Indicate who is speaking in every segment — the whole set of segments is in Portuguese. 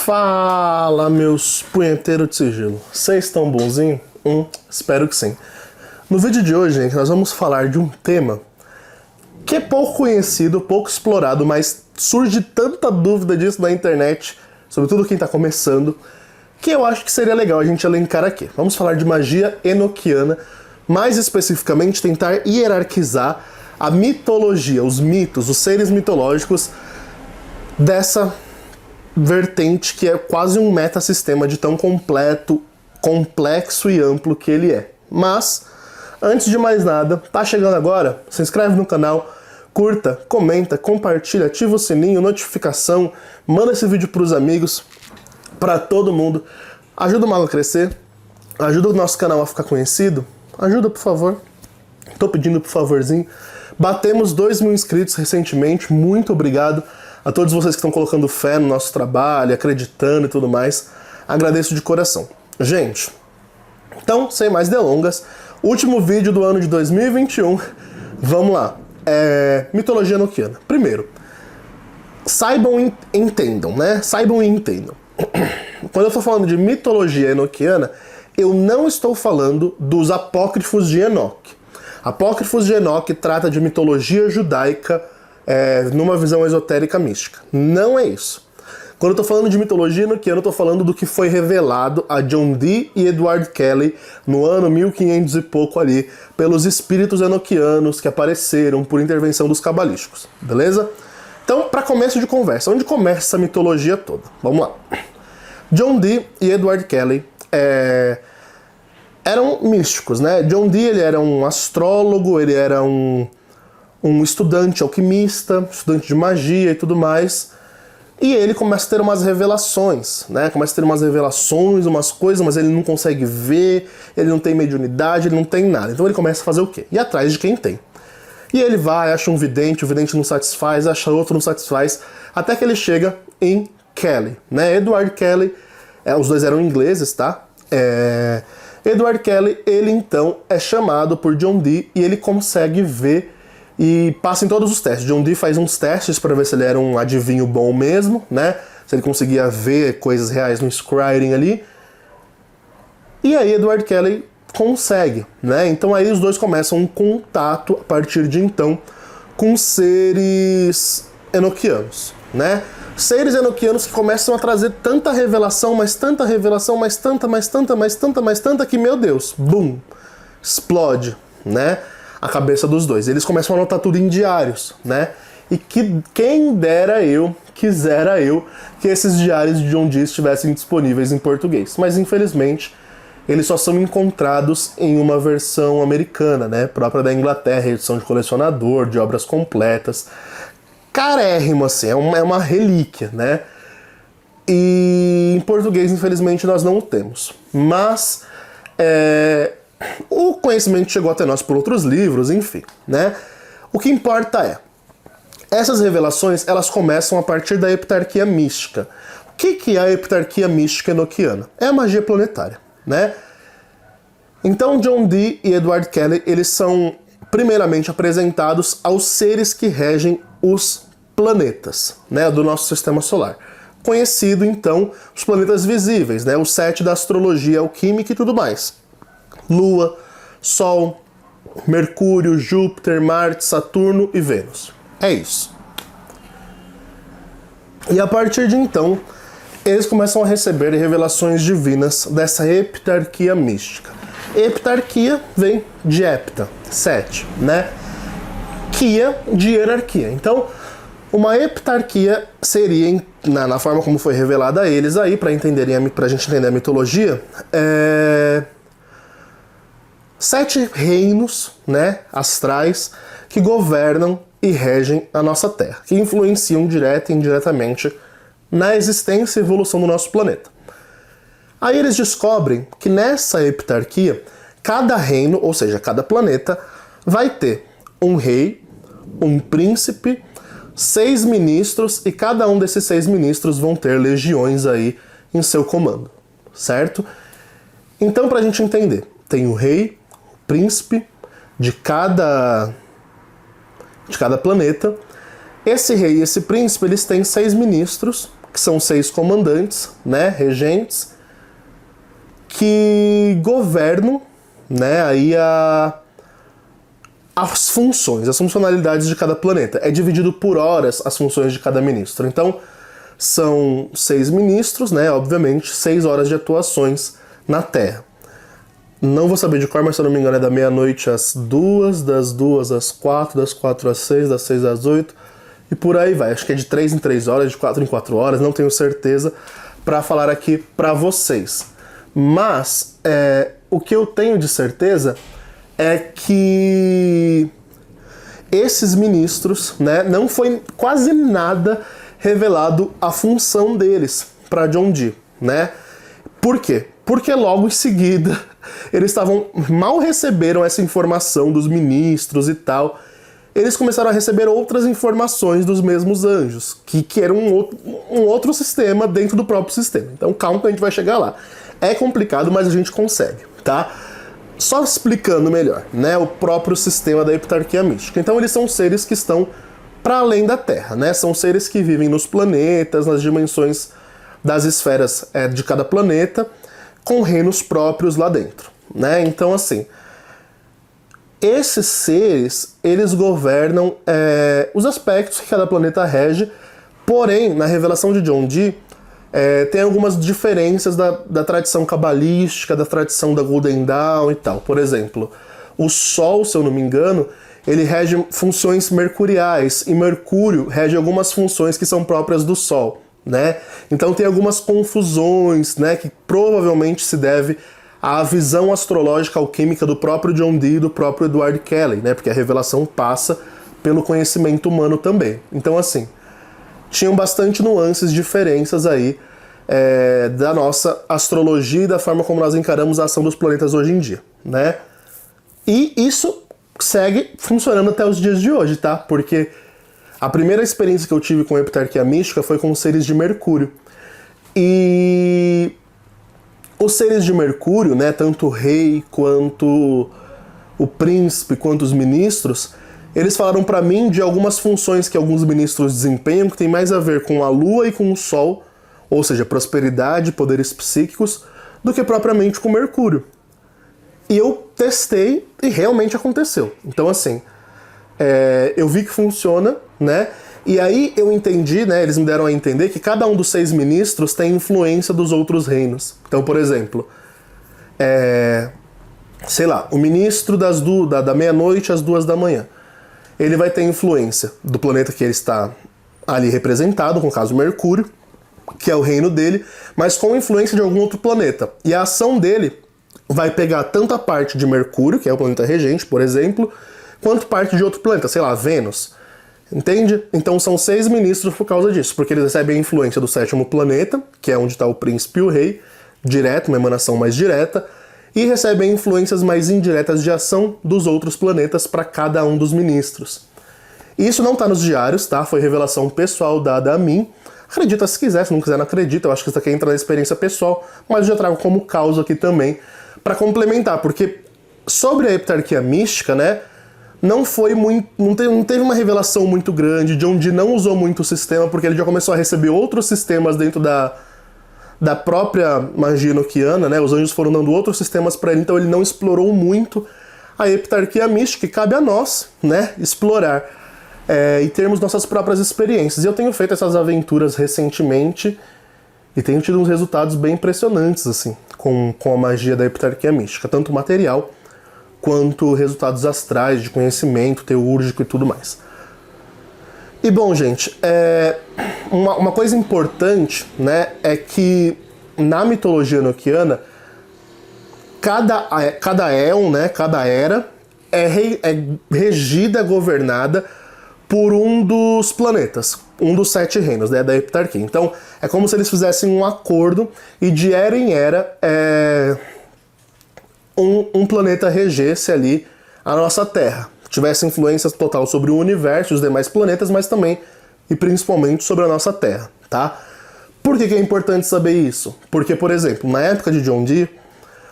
Speaker 1: Fala, meus punheteiros de sigilo. Vocês estão bonzinhos? Espero que sim. No vídeo de hoje, gente, nós vamos falar de um tema que é pouco conhecido, pouco explorado, mas surge tanta dúvida disso na internet, sobretudo quem está começando, que eu acho que seria legal a gente elencar aqui. Vamos falar de magia enoquiana, mais especificamente tentar hierarquizar a mitologia, os mitos, os seres mitológicos dessa vertente que é quase um metasistema de tão completo, complexo e amplo que ele é. Mas, antes de mais nada, tá chegando agora? Se inscreve no canal, curta, comenta, compartilha, ativa o sininho, notificação, manda esse vídeo pros amigos, pra todo mundo. Ajuda o Mago a crescer, ajuda o nosso canal a ficar conhecido. Ajuda, por favor. Tô pedindo por favorzinho. Batemos 2.000 inscritos recentemente, muito obrigado a todos vocês que estão colocando fé no nosso trabalho, acreditando e tudo mais. Agradeço de coração. Gente, então, sem mais delongas, último vídeo do ano de 2021. Vamos lá. Mitologia enoquiana. Primeiro, saibam e entendam, né? Saibam e entendam. Quando eu estou falando de mitologia enoquiana, eu não estou falando dos apócrifos de Enoque. Apócrifos de Enoque trata de mitologia judaica numa visão esotérica mística. Não é isso. Quando eu tô falando de mitologia enoquiana, eu tô falando do que foi revelado a John Dee e Edward Kelly no ano 1500 e pouco ali, pelos espíritos enoquianos que apareceram por intervenção dos cabalísticos, beleza? Então, para começo de conversa, onde começa essa mitologia toda? Vamos lá. John Dee e Edward Kelly eram místicos, né? John Dee, ele era um astrólogo, ele era um estudante alquimista, estudante de magia e tudo mais, e ele começa a ter umas revelações, né? Começa a ter umas revelações, umas coisas, mas ele não consegue ver, ele não tem mediunidade, ele não tem nada. Então ele começa a fazer o quê? Ir atrás de quem tem. E ele vai, acha um vidente, o vidente não satisfaz, acha outro, não satisfaz, até que ele chega em Kelly, né? Edward Kelly, os dois eram ingleses, tá? Edward Kelly, ele então é chamado por John Dee e ele consegue ver e passa em todos os testes. John Dee faz uns testes para ver se ele era um adivinho bom mesmo, né? Se ele conseguia ver coisas reais no scrying ali. E aí Edward Kelly consegue, né? Então aí os dois começam um contato a partir de então com seres enoquianos, né? Seres enoquianos que começam a trazer tanta revelação, mais tanta revelação, mais tanta, que, meu Deus, bum, explode, né? A cabeça dos dois. Eles começam a anotar tudo em diários, né? E que quem quisera eu, que esses diários de John Dee estivessem disponíveis em português. Mas, infelizmente, eles só são encontrados em uma versão americana, né? Própria da Inglaterra, edição de colecionador, de obras completas. Carérrimo, assim, é uma relíquia, né? E em português, infelizmente, nós não o temos. Mas o conhecimento chegou até nós por outros livros, enfim, né? O que importa essas revelações, elas começam a partir da heptarquia mística. O que é a heptarquia mística enoquiana? É a magia planetária, né? Então, John Dee e Edward Kelly, eles são primeiramente apresentados aos seres que regem os planetas, né, do nosso sistema solar. Conhecido, então, os planetas visíveis, né, o 7 da astrologia alquímica e tudo mais. Lua, Sol, Mercúrio, Júpiter, Marte, Saturno e Vênus. É isso. E a partir de então, eles começam a receber revelações divinas dessa heptarquia mística. Heptarquia vem de hepta, 7, né? Quia, de hierarquia. Então, uma heptarquia seria, na forma como foi revelada a eles aí, pra gente entender a mitologia, 7 reinos, né, astrais, que governam e regem a nossa Terra, que influenciam direta e indiretamente na existência e evolução do nosso planeta. Aí eles descobrem que nessa heptarquia, cada reino, ou seja, cada planeta, vai ter um rei, um príncipe, 6 ministros, e cada um desses 6 ministros vão ter legiões aí em seu comando, certo? Então, pra gente entender, tem o rei, o príncipe de cada planeta. Esse rei e esse príncipe, eles têm 6 ministros, que são 6 comandantes, né, regentes, que governam, né, aí as funções, as funcionalidades de cada planeta. É dividido por horas as funções de cada ministro. Então, são 6 ministros, né, obviamente, 6 horas de atuações na Terra. Não vou saber de cor, mas se eu não me engano é da meia-noite às 2, das 2 às 4, das 4 às 6, das 6 às 8, e por aí vai. Acho que é de 3 em 3 horas, de 4 em 4 horas, não tenho certeza para falar aqui para vocês. Mas, o que eu tenho de certeza é que esses ministros, né, não foi quase nada revelado a função deles para John Dee, né? Por quê? Porque logo em seguida eles mal receberam essa informação dos ministros e tal. Eles começaram a receber outras informações dos mesmos anjos, que eram um outro sistema dentro do próprio sistema. Então calma que a gente vai chegar lá. É complicado, mas a gente consegue, tá? Só explicando melhor, né, o próprio sistema da heptarquia mística. Então eles são seres que estão para além da Terra, né? São seres que vivem nos planetas, nas dimensões das esferas de cada planeta, com reinos próprios lá dentro, né? Então, assim, esses seres, eles governam os aspectos que cada planeta rege, porém, na revelação de John Dee, tem algumas diferenças da tradição cabalística, da tradição da Golden Dawn e tal. Por exemplo, o Sol, se eu não me engano, ele rege funções mercuriais, e Mercúrio rege algumas funções que são próprias do Sol, né? Então tem algumas confusões, né, que provavelmente se deve à visão astrológica alquímica do próprio John Dee e do próprio Edward Kelly, né? Porque a revelação passa pelo conhecimento humano também. Então, assim, tinham bastante nuances, diferenças aí da nossa astrologia e da forma como nós encaramos a ação dos planetas hoje em dia, né? E isso segue funcionando até os dias de hoje, tá? Porque a primeira experiência que eu tive com a heptarquia mística foi com os seres de Mercúrio. E os seres de Mercúrio, né, tanto o rei quanto o príncipe, quanto os ministros, eles falaram pra mim de algumas funções que alguns ministros desempenham que tem mais a ver com a Lua e com o Sol, ou seja, prosperidade, poderes psíquicos, do que propriamente com Mercúrio. E eu testei e realmente aconteceu. Então, assim, eu vi que funciona, né? E aí eu entendi, né? Eles me deram a entender que cada um dos 6 ministros tem influência dos outros reinos. Então, por exemplo, sei lá, o ministro da meia-noite às 2 da manhã, ele vai ter influência do planeta que ele está ali representado, com o caso Mercúrio, que é o reino dele, mas com influência de algum outro planeta. E a ação dele vai pegar tanto a parte de Mercúrio, que é o planeta regente, por exemplo, quanto parte de outro planeta, sei lá, Vênus. Entende? Então são 6 ministros por causa disso, porque eles recebem a influência do 7º planeta, que é onde está o príncipe e o rei, direto, uma emanação mais direta, e recebem influências mais indiretas de ação dos outros planetas para cada um dos ministros. Isso não está nos diários, tá? Foi revelação pessoal dada a mim. Acredita se quiser, se não quiser não acredita, eu acho que isso aqui entra na experiência pessoal, mas eu já trago como causa aqui também, para complementar, porque sobre a heptarquia mística, né, não teve uma revelação muito grande. John Dee não usou muito o sistema, porque ele já começou a receber outros sistemas dentro da própria magia enoquiana, né? Os anjos foram dando outros sistemas para ele, então ele não explorou muito a heptarquia mística, e cabe a nós, né, explorar e termos nossas próprias experiências. E eu tenho feito essas aventuras recentemente e tenho tido uns resultados bem impressionantes, assim, com a magia da heptarquia mística, tanto material quanto resultados astrais, de conhecimento teúrgico e tudo mais. E bom, gente, uma coisa importante, né, é que na mitologia enoquiana, cada éon, né, cada era, é regida, governada por um dos planetas, um dos 7 reinos, né, da heptarquia. Então, é como se eles fizessem um acordo e de era em era um planeta regesse ali a nossa Terra, tivesse influência total sobre o universo e os demais planetas, mas também e principalmente sobre a nossa Terra, tá? Por que é importante saber isso? Porque, por exemplo, na época de John Dee,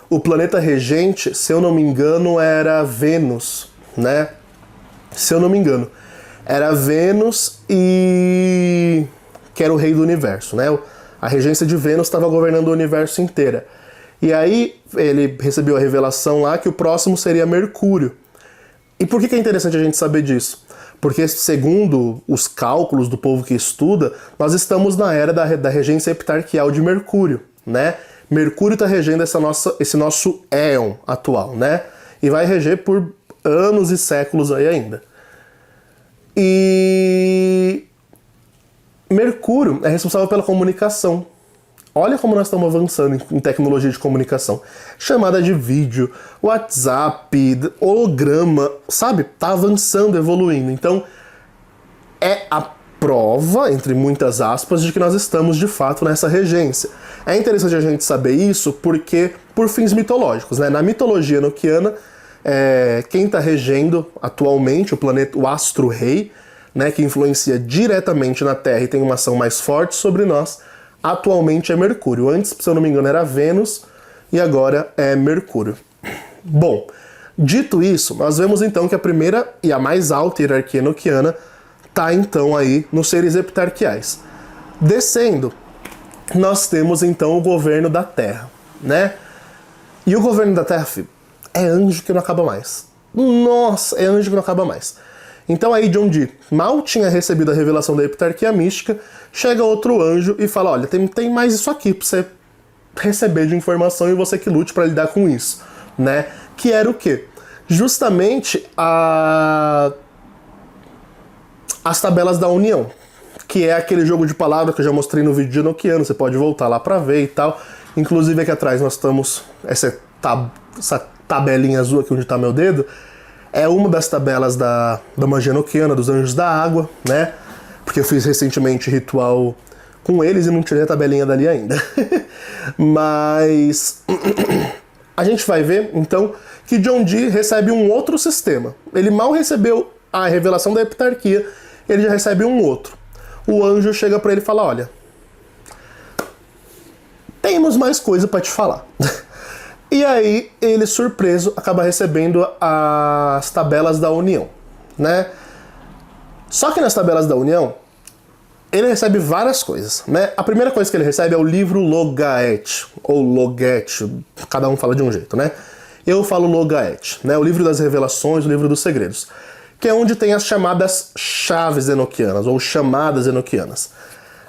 Speaker 1: o planeta regente, se eu não me engano, era Vênus, né? Se eu não me engano. Era Vênus e que era o rei do universo, né? A regência de Vênus estava governando o universo inteiro. E aí ele recebeu a revelação lá que o próximo seria Mercúrio. E por que é interessante a gente saber disso? Porque, segundo os cálculos do povo que estuda, nós estamos na era da regência epitarquial de Mercúrio, né? Mercúrio está regendo esse nosso éon atual, né? E vai reger por anos e séculos aí ainda. E Mercúrio é responsável pela comunicação. Olha como nós estamos avançando em tecnologia de comunicação. Chamada de vídeo, WhatsApp, holograma, sabe? Tá avançando, evoluindo. Então, é a prova, entre muitas aspas, de que nós estamos de fato nessa regência. É interessante a gente saber isso porque, por fins mitológicos, né? Na mitologia enoquiana, quem está regendo atualmente o planeta, o astro-rei, né, que influencia diretamente na Terra e tem uma ação mais forte sobre nós, atualmente é Mercúrio. Antes, se eu não me engano, era Vênus e agora é Mercúrio. Bom, dito isso, nós vemos então que a primeira e a mais alta hierarquia enoquiana está então aí nos seres epitarquiais. Descendo, nós temos então o governo da Terra, né? E o governo da Terra, filho, é anjo que não acaba mais. Nossa, é anjo que não acaba mais. Então aí John Dee mal tinha recebido a revelação da epitarquia mística, chega outro anjo e fala, olha, tem mais isso aqui pra você receber de informação e você que lute pra lidar com isso, né? Que era o quê? Justamente as tabelas da união, que é aquele jogo de palavras que eu já mostrei no vídeo de enoquiano, você pode voltar lá pra ver e tal. Inclusive aqui atrás nós estamos, essa tabelinha azul aqui onde tá meu dedo, é uma das tabelas da magia enoquiana, dos anjos da água, né? Porque eu fiz recentemente ritual com eles e não tirei a tabelinha dali ainda. Mas a gente vai ver, então, que John Dee recebe um outro sistema. Ele mal recebeu a revelação da epitarquia, ele já recebe um outro. O anjo chega pra ele e fala, olha, temos mais coisa pra te falar. E aí, ele, surpreso, acaba recebendo as tabelas da união, né? Só que nas tabelas da união, ele recebe várias coisas, né? A primeira coisa que ele recebe é o livro Logaet, ou Loget, cada um fala de um jeito, né? Eu falo Logaet, né? O livro das revelações, o livro dos segredos, que é onde tem as chamadas chaves enoquianas, ou chamadas enoquianas.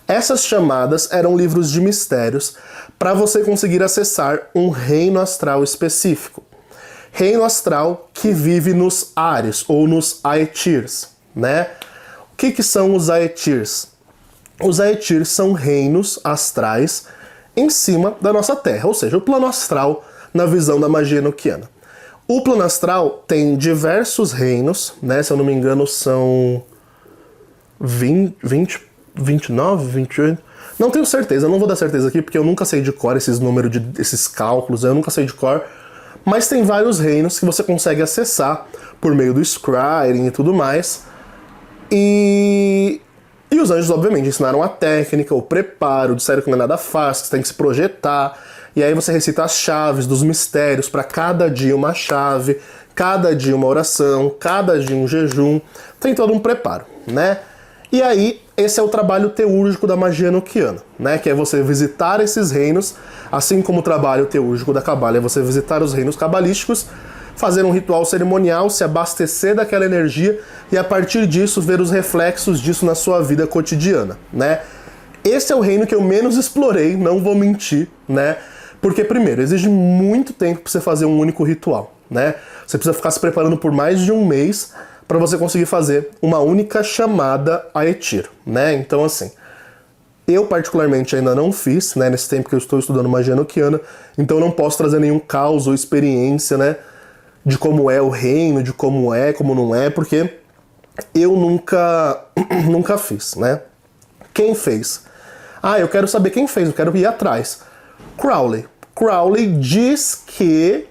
Speaker 1: Essas chamadas eram livros de mistérios para você conseguir acessar um reino astral específico. Reino astral que vive nos Ares, ou nos Aetirs, né? O que são os Aetirs? Os Aetirs são reinos astrais em cima da nossa Terra, ou seja, o plano astral na visão da magia enoquiana. O plano astral tem diversos reinos, né? Se eu não me engano são 29, 28... Não tenho certeza, não vou dar certeza aqui, porque eu nunca sei de cor esses números, esses cálculos, eu nunca sei de cor. Mas tem vários reinos que você consegue acessar por meio do scrying e tudo mais. E os anjos, obviamente, ensinaram a técnica, o preparo, disseram que não é nada fácil, que você tem que se projetar. E aí você recita as chaves dos mistérios, para cada dia uma chave, cada dia uma oração, cada dia um jejum. Tem todo um preparo, né? E aí, esse é o trabalho teúrgico da magia enoquiana, né? Que é você visitar esses reinos, assim como o trabalho teúrgico da cabala é você visitar os reinos cabalísticos, fazer um ritual cerimonial, se abastecer daquela energia e a partir disso ver os reflexos disso na sua vida cotidiana, né? Esse é o reino que eu menos explorei, não vou mentir, né? Porque, primeiro, exige muito tempo para você fazer um único ritual, né? Você precisa ficar se preparando por mais de um mês para você conseguir fazer uma única chamada Aetir, né? Então, assim, eu particularmente ainda não fiz, né, nesse tempo que eu estou estudando magia enoquiana, então não posso trazer nenhum caos ou experiência, né, de como é o reino, de como não é, porque eu nunca fiz, né? Quem fez? Ah, eu quero saber quem fez, eu quero ir atrás. Crowley. Crowley diz que,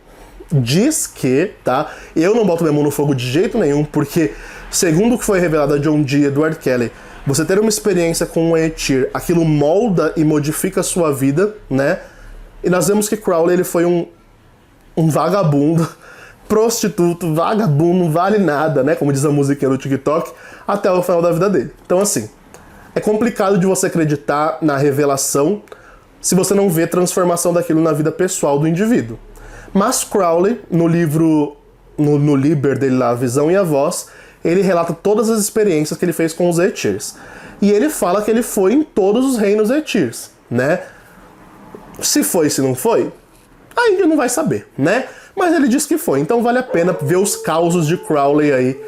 Speaker 1: tá? Eu não boto minha mão no fogo de jeito nenhum, porque, segundo o que foi revelado a John Dee e Edward Kelly, você ter uma experiência com um Aetir, aquilo molda e modifica a sua vida, né? E nós vemos que Crowley, ele foi um vagabundo, prostituto, vagabundo, não vale nada, né? Como diz a musiquinha do TikTok, até o final da vida dele. Então, assim, é complicado de você acreditar na revelação se você não vê transformação daquilo na vida pessoal do indivíduo. Mas Crowley, no livro, no Liber dele lá, A Visão e a Voz, ele relata todas as experiências que ele fez com os Etirs. E ele fala que ele foi em todos os reinos Etirs, né? Se foi, se não foi, a gente não vai saber, né? Mas ele diz que foi, então vale a pena ver os causos de Crowley aí,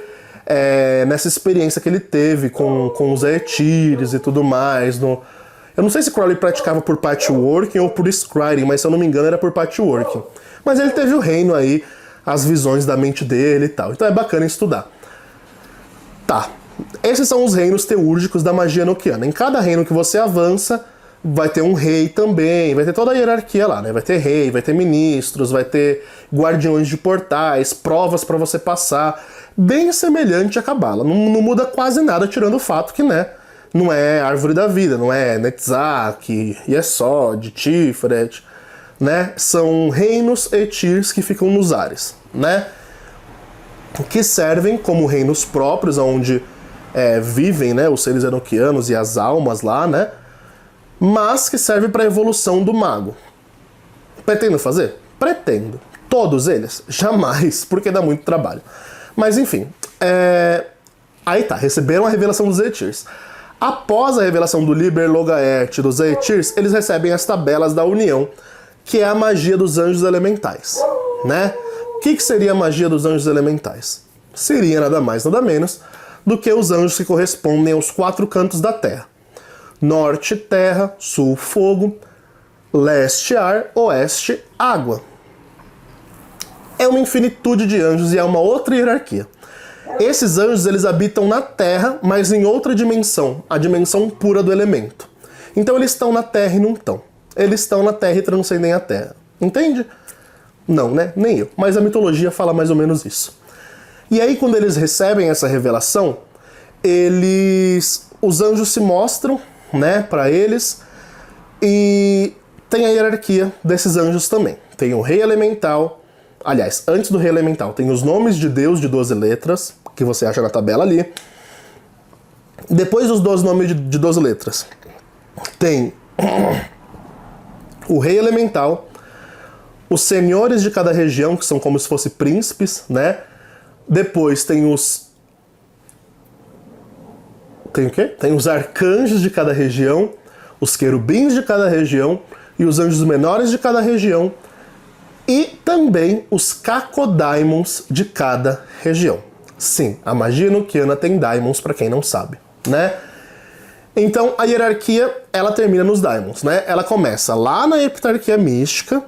Speaker 1: nessa experiência que ele teve com os Etirs e tudo mais. Eu não sei se Crowley praticava por patchworking ou por scrying, mas se eu não me engano era por patchworking. Mas ele teve o reino aí, as visões da mente dele e tal. Então é bacana estudar. Tá, esses são os reinos teúrgicos da magia enoquiana. Em cada reino que você avança, vai ter um rei também, vai ter toda a hierarquia lá, né? Vai ter rei, vai ter ministros, vai ter guardiões de portais, provas para você passar. Bem semelhante à Cabala. Não muda quase nada, tirando o fato que, né, não é Árvore da Vida, não é Netzach, Yesod, Tiferet, né? São reinos Etirs que ficam nos ares, né? Que servem como reinos próprios, onde vivem, né, os seres enoquianos e as almas lá, né? Mas que serve para a evolução do mago. Pretendo fazer? Pretendo. Todos eles? Jamais, porque dá muito trabalho. Mas enfim, aí tá, receberam a revelação dos Etirs. Após a revelação do Liber Logaeth dos Etirs, eles recebem as tabelas da união, que é a magia dos anjos elementais, né? O que seria a magia dos anjos elementais? Seria nada mais, nada menos do que os anjos que correspondem aos 4 cantos da Terra. Norte, terra, sul, fogo, leste, ar, oeste, água. É uma infinitude de anjos e é uma outra hierarquia. Esses anjos, eles habitam na Terra, mas em outra dimensão, a dimensão pura do elemento. Então eles estão na Terra e não estão. Eles estão na Terra e transcendem a Terra. Entende? Não, né? Nem eu. Mas a mitologia fala mais ou menos isso. E aí, quando eles recebem essa revelação, os anjos se mostram, né, para eles, e tem a hierarquia desses anjos também. Tem o rei elemental, aliás, antes do rei elemental, tem os nomes de Deus de 12 letras, que você acha na tabela ali. Depois dos 12 nomes de 12 letras, tem o rei elemental, os senhores de cada região, que são como se fossem príncipes, né? Depois tem Tem o quê? Tem os arcanjos de cada região, os querubins de cada região e os anjos menores de cada região e também os cacodaimons de cada região. Sim, a magia enoquiana tem daimons, para quem não sabe, né? Então a hierarquia, ela termina nos daimons, né? Ela começa lá na heptarquia mística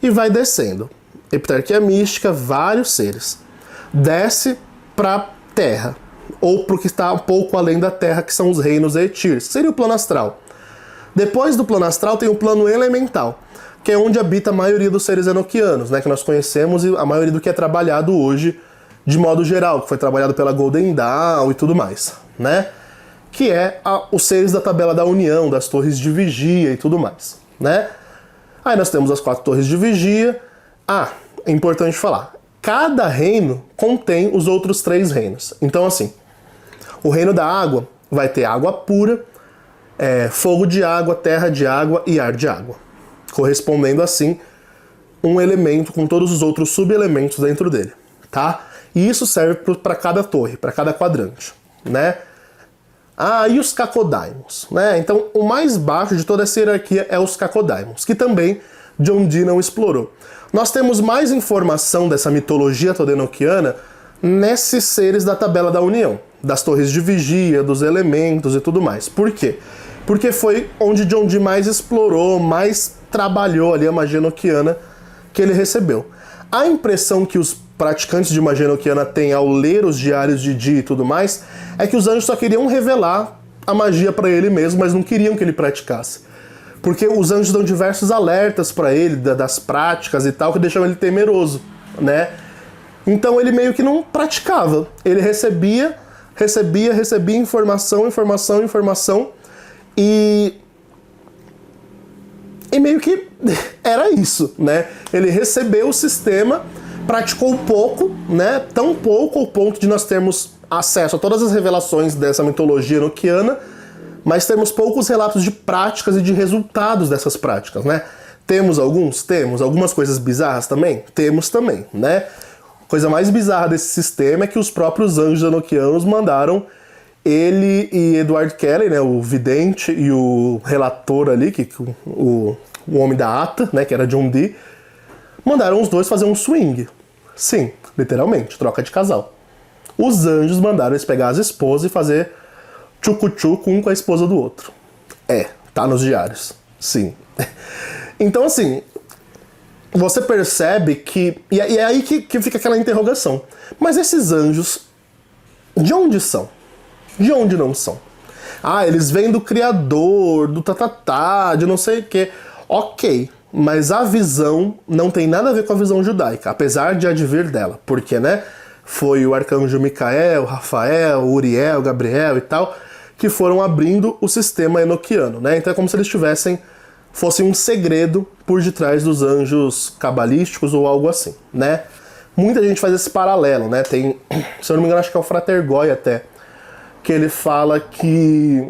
Speaker 1: e vai descendo. Heptarquia mística, vários seres. Desce para terra, ou para o que está um pouco além da terra, que são os reinos Etirs, seria o plano astral. Depois do plano astral tem o plano elemental, que é onde habita a maioria dos seres enoquianos, né, que nós conhecemos, e a maioria do que é trabalhado hoje de modo geral, que foi trabalhado pela Golden Dawn e tudo mais, né? Que é os seres da tabela da união, das torres de vigia e tudo mais, né? Aí nós temos as 4 torres de vigia. É importante falar, cada reino contém os outros 3 reinos. Então assim, o reino da água vai ter água pura, fogo de água, terra de água e ar de água, correspondendo assim um elemento com todos os outros subelementos dentro dele, tá? E isso serve para cada torre, para cada quadrante, né? E os cacodaimons, né? Então o mais baixo de toda essa hierarquia é os cacodaimons, que também John Dee não explorou. Nós temos mais informação dessa mitologia toda enoquiana nesses seres da tabela da união, das torres de vigia, dos elementos e tudo mais. Por quê? Porque foi onde John Dee mais explorou, mais trabalhou ali a magia enoquiana que ele recebeu. A impressão que os praticantes de magia enoquiana têm ao ler os diários de Dee e tudo mais é que os anjos só queriam revelar a magia para ele mesmo, mas não queriam que ele praticasse. Porque os anjos dão diversos alertas para ele, das práticas e tal, que deixam ele temeroso, né? Então ele meio que não praticava. Ele recebia informação e meio que era isso, né? Ele recebeu o sistema, praticou pouco, né? Tão pouco ao ponto de nós termos acesso a todas as revelações dessa mitologia enoquiana, mas temos poucos relatos de práticas e de resultados dessas práticas, né? Temos alguns? Temos. Algumas coisas bizarras também? Temos também, né? A coisa mais bizarra desse sistema é que os próprios anjos enoquianos mandaram ele e Edward Kelly, né, o vidente e o relator ali, o homem da ata, né, que era John Dee, mandaram os dois fazer um swing. Sim, literalmente, troca de casal. Os anjos mandaram eles pegar as esposas e fazer tchucu-tchucu um com a esposa do outro. Tá nos diários. Sim. Então, assim, você percebe que... E é aí que fica aquela interrogação. Mas esses anjos, de onde são? De onde não são? Eles vêm do Criador, do tatatá, de não sei o quê. Ok, mas a visão não tem nada a ver com a visão judaica, apesar de advir dela. Porque, né, foi o arcanjo Micael, Rafael, Uriel, Gabriel e tal, que foram abrindo o sistema enoquiano, né? Então é como se eles fossem um segredo por detrás dos anjos cabalísticos ou algo assim, né? Muita gente faz esse paralelo, né? Tem, se eu não me engano, acho que é o Frater Goy até, que ele fala que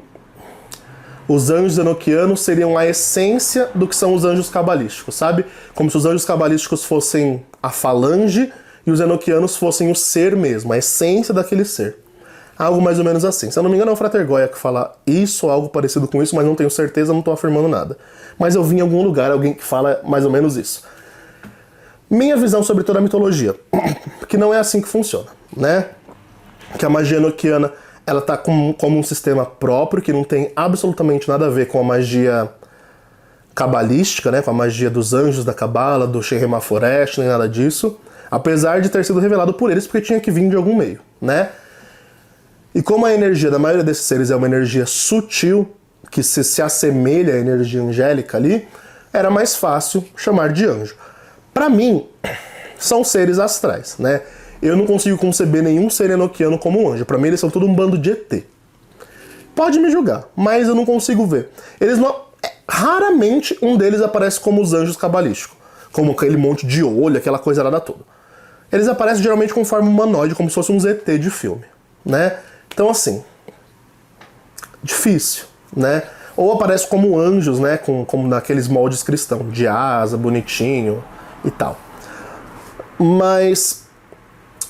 Speaker 1: os anjos enoquianos seriam a essência do que são os anjos cabalísticos, sabe? Como se os anjos cabalísticos fossem a falange e os enoquianos fossem o ser mesmo, a essência daquele ser. Algo mais ou menos assim. Se eu não me engano é o Frater Goya que fala isso ou algo parecido com isso, mas não tenho certeza, não estou afirmando nada. Mas eu vi em algum lugar alguém que fala mais ou menos isso. Minha visão sobre toda a mitologia, que não é assim que funciona, né? Que a magia enoquiana, ela tá como um sistema próprio, que não tem absolutamente nada a ver com a magia cabalística, né? Com a magia dos anjos da Cabala, do Shemha Forest, nem nada disso. Apesar de ter sido revelado por eles, porque tinha que vir de algum meio, né? E como a energia da maioria desses seres é uma energia sutil, que se assemelha à energia angélica ali, era mais fácil chamar de anjo. Para mim, são seres astrais, né? Eu não consigo conceber nenhum ser enoquiano como um anjo. Para mim, eles são tudo um bando de ET. Pode me julgar, mas eu não consigo ver. Eles não... Raramente um deles aparece como os anjos cabalísticos. Como aquele monte de olho, aquela coisa lá toda. Eles aparecem geralmente com forma humanoide, como se fosse um ET de filme, né? Então, assim, difícil, né? Ou aparece como anjos, né? Como naqueles moldes cristãos, de asa, bonitinho e tal. Mas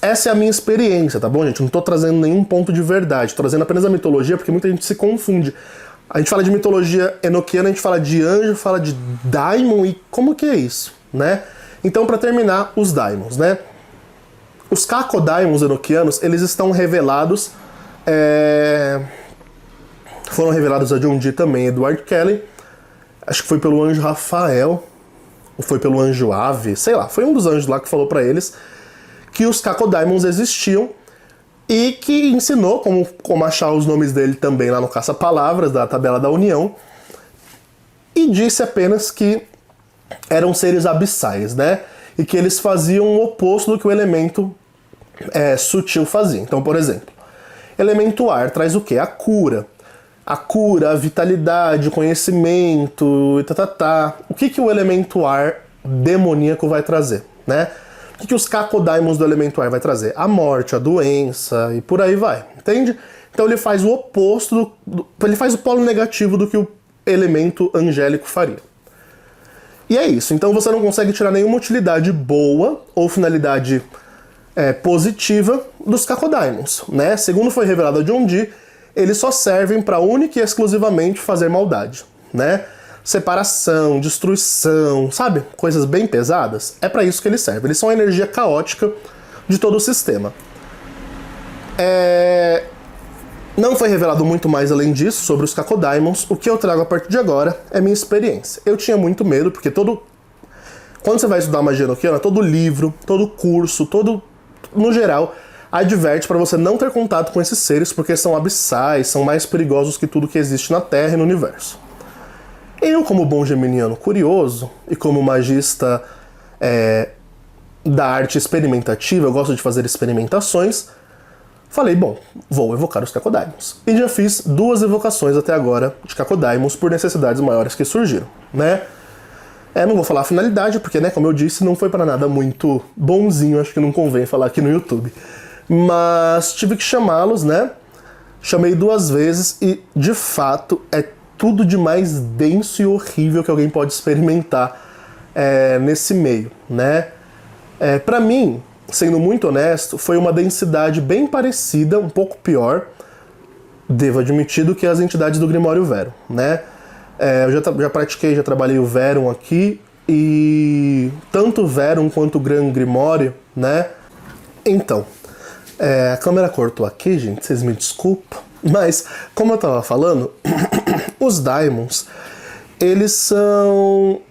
Speaker 1: essa é a minha experiência, tá bom, gente? Não tô trazendo nenhum ponto de verdade, tô trazendo apenas a mitologia, porque muita gente se confunde. A gente fala de mitologia enoquiana, a gente fala de anjo, fala de daimon, e como que é isso, né? Então, para terminar, os daimons, né? Os cacodaimons enoquianos, eles estão revelados... Foram revelados a John Dee também, Edward Kelly. Acho que foi pelo anjo Rafael, ou foi pelo anjo Ave, sei lá. Foi um dos anjos lá que falou para eles que os cacodaimons existiam e que ensinou como achar os nomes dele também lá no Caça-Palavras, da Tabela da União. E disse apenas que eram seres abissais, né? E que eles faziam o oposto do que o elemento sutil fazia. Então, por exemplo, elemento ar traz o quê? A cura. A cura, a vitalidade, o conhecimento e tá. O que o elemento ar demoníaco vai trazer, né? O que os cacodaimons do elemento ar vai trazer? A morte, a doença e por aí vai, entende? Então ele faz o oposto, ele faz o polo negativo do que o elemento angélico faria. E é isso, então você não consegue tirar nenhuma utilidade boa ou finalidade positiva dos cacodaimons, né? Segundo foi revelado a John Dee, eles só servem para única e exclusivamente fazer maldade, né? Separação, destruição, sabe? Coisas bem pesadas. É para isso que eles servem. Eles são a energia caótica de todo o sistema. Não foi revelado muito mais além disso sobre os cacodaimons. O que eu trago a partir de agora é minha experiência. Eu tinha muito medo, porque quando você vai estudar magia enoquiana, todo livro, todo curso, no geral, adverte para você não ter contato com esses seres, porque são abissais, são mais perigosos que tudo que existe na Terra e no universo. Eu, como bom geminiano curioso, e como magista da arte experimentativa, eu gosto de fazer experimentações, falei, bom, vou evocar os cacodaimons. E já fiz 2 evocações até agora de cacodaimons por necessidades maiores que surgiram, né? Não vou falar a finalidade, porque, né, como eu disse, não foi para nada muito bonzinho, acho que não convém falar aqui no YouTube. Mas tive que chamá-los, né? Chamei 2 vezes e, de fato, é tudo de mais denso e horrível que alguém pode experimentar nesse meio, né? Pra mim, sendo muito honesto, foi uma densidade bem parecida, um pouco pior, devo admitir, do que as entidades do Grimório Verum, né? Eu já pratiquei, já trabalhei o Verum aqui, e tanto o Verum quanto o Gran Grimório, né? Então, a câmera cortou aqui, gente, vocês me desculpam, mas, como eu tava falando, os Daimons, eles são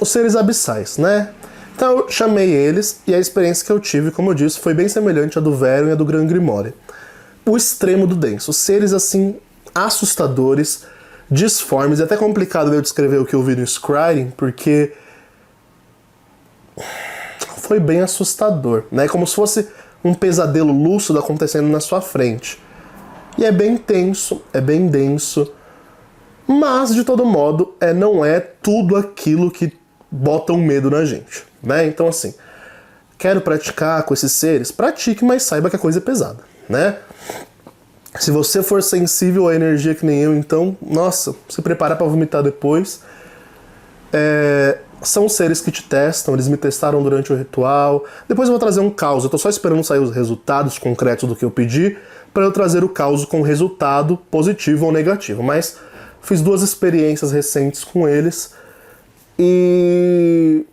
Speaker 1: os seres abissais, né? Então eu chamei eles, e a experiência que eu tive, como eu disse, foi bem semelhante à do Verum e à do Gran Grimório. O extremo do denso, os seres assim, assustadores, disformes, é até complicado eu descrever o que eu vi no Scrying, porque foi bem assustador, né? Como se fosse um pesadelo lúcido acontecendo na sua frente. E é bem tenso, é bem denso, mas de todo modo não é tudo aquilo que bota um medo na gente, né? Então assim, quero praticar com esses seres? Pratique, mas saiba que a coisa é pesada, né? Se você for sensível à energia que nem eu, então, nossa, se prepara para vomitar depois. São seres que te testam, eles me testaram durante o ritual. Depois eu vou trazer um caos, eu tô só esperando sair os resultados concretos do que eu pedi, para eu trazer o caos com resultado positivo ou negativo. Mas fiz 2 experiências recentes com eles e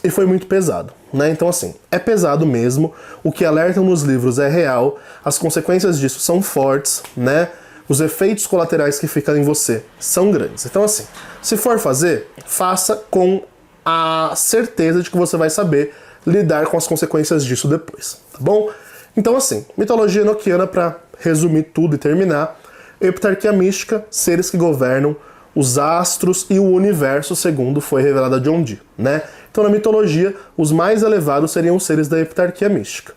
Speaker 1: foi muito pesado, né? Então assim, é pesado mesmo, o que alertam nos livros é real, as consequências disso são fortes, né? Os efeitos colaterais que ficam em você são grandes. Então assim, se for fazer, faça com a certeza de que você vai saber lidar com as consequências disso depois, tá bom? Então assim, mitologia enoquiana, para resumir tudo e terminar: heptarquia mística, seres que governam os astros e o universo, segundo foi revelado a John Dee, né? Então na mitologia, os mais elevados seriam os seres da heptarquia mística.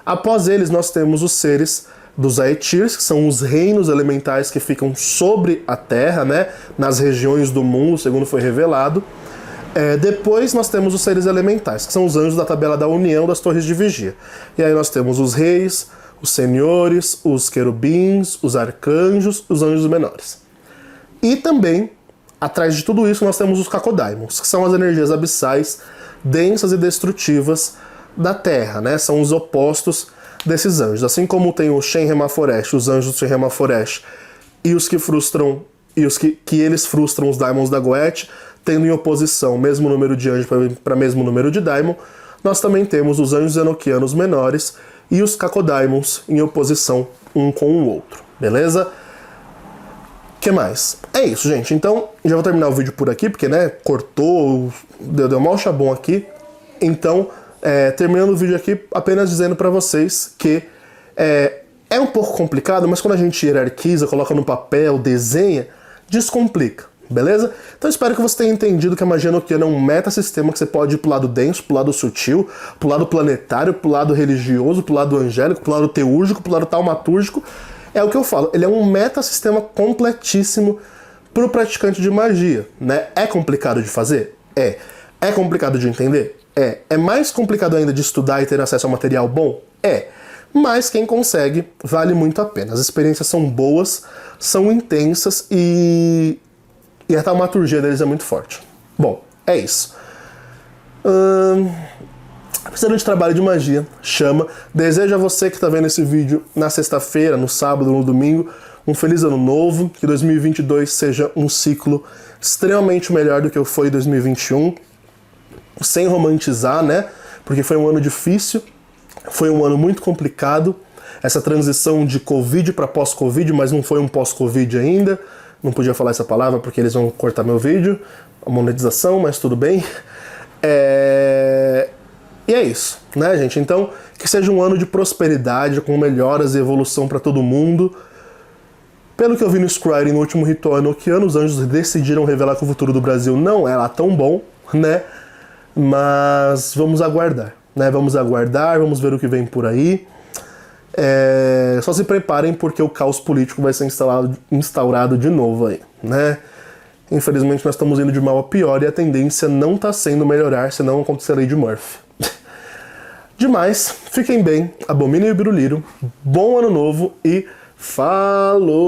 Speaker 1: Após eles, nós temos os seres dos Aetirs, que são os reinos elementais que ficam sobre a Terra, né? Nas regiões do mundo, segundo foi revelado. Depois nós temos os seres elementais, que são os anjos da tabela da união das torres de vigia. E aí nós temos os reis, os senhores, os querubins, os arcanjos, os anjos menores. E também, atrás de tudo isso, nós temos os Cacoddaimons, que são as energias abissais, densas e destrutivas da Terra, né? São os opostos desses anjos. Assim como tem o Shen Hemaforesh, os anjos do Shen Hemaforesh, e os que frustram, e os que eles frustram os Daimons da Goethe, tendo em oposição o mesmo número de anjos para mesmo número de Daimon, nós também temos os anjos enoquianos menores e os Cacoddaimons em oposição um com o outro, beleza? Que mais? É isso, gente. Então, já vou terminar o vídeo por aqui, porque, né, cortou, deu mal chabom aqui. Então, terminando o vídeo aqui, apenas dizendo pra vocês que é um pouco complicado, mas quando a gente hierarquiza, coloca no papel, desenha, descomplica, beleza? Então espero que você tenha entendido que a magia enoquiana é um metasistema que você pode ir pro lado denso, pro lado sutil, pro lado planetário, pro lado religioso, pro lado angélico, pro lado teúrgico, pro lado taumatúrgico. É o que eu falo, ele é um metasistema completíssimo pro praticante de magia, né? É complicado de fazer? É. É complicado de entender? É. É mais complicado ainda de estudar e ter acesso a material bom? É. Mas quem consegue, vale muito a pena. As experiências são boas, são intensas e a taumaturgia deles é muito forte. Bom, é isso. Precisando de trabalho de magia, chama. Desejo a você que está vendo esse vídeo na sexta-feira, no sábado, no domingo, um feliz ano novo, que 2022 seja um ciclo extremamente melhor do que foi 2021, sem romantizar, né? Porque foi um ano difícil, foi um ano muito complicado, essa transição de Covid para pós-Covid, mas não foi um pós-Covid ainda, não podia falar essa palavra porque eles vão cortar meu vídeo, a monetização, mas tudo bem. E é isso, né, gente? Então, que seja um ano de prosperidade, com melhoras e evolução para todo mundo. Pelo que eu vi no Scrying, no último ritual enoquiano, os anjos decidiram revelar que o futuro do Brasil não é lá tão bom, né? Mas vamos aguardar, né? Vamos aguardar, vamos ver o que vem por aí. Só se preparem porque o caos político vai ser instaurado de novo aí, né? Infelizmente nós estamos indo de mal a pior e a tendência não está sendo melhorar, senão acontecer a lei de Murphy. Demais, fiquem bem, abominem o biruliro, bom ano novo e falou!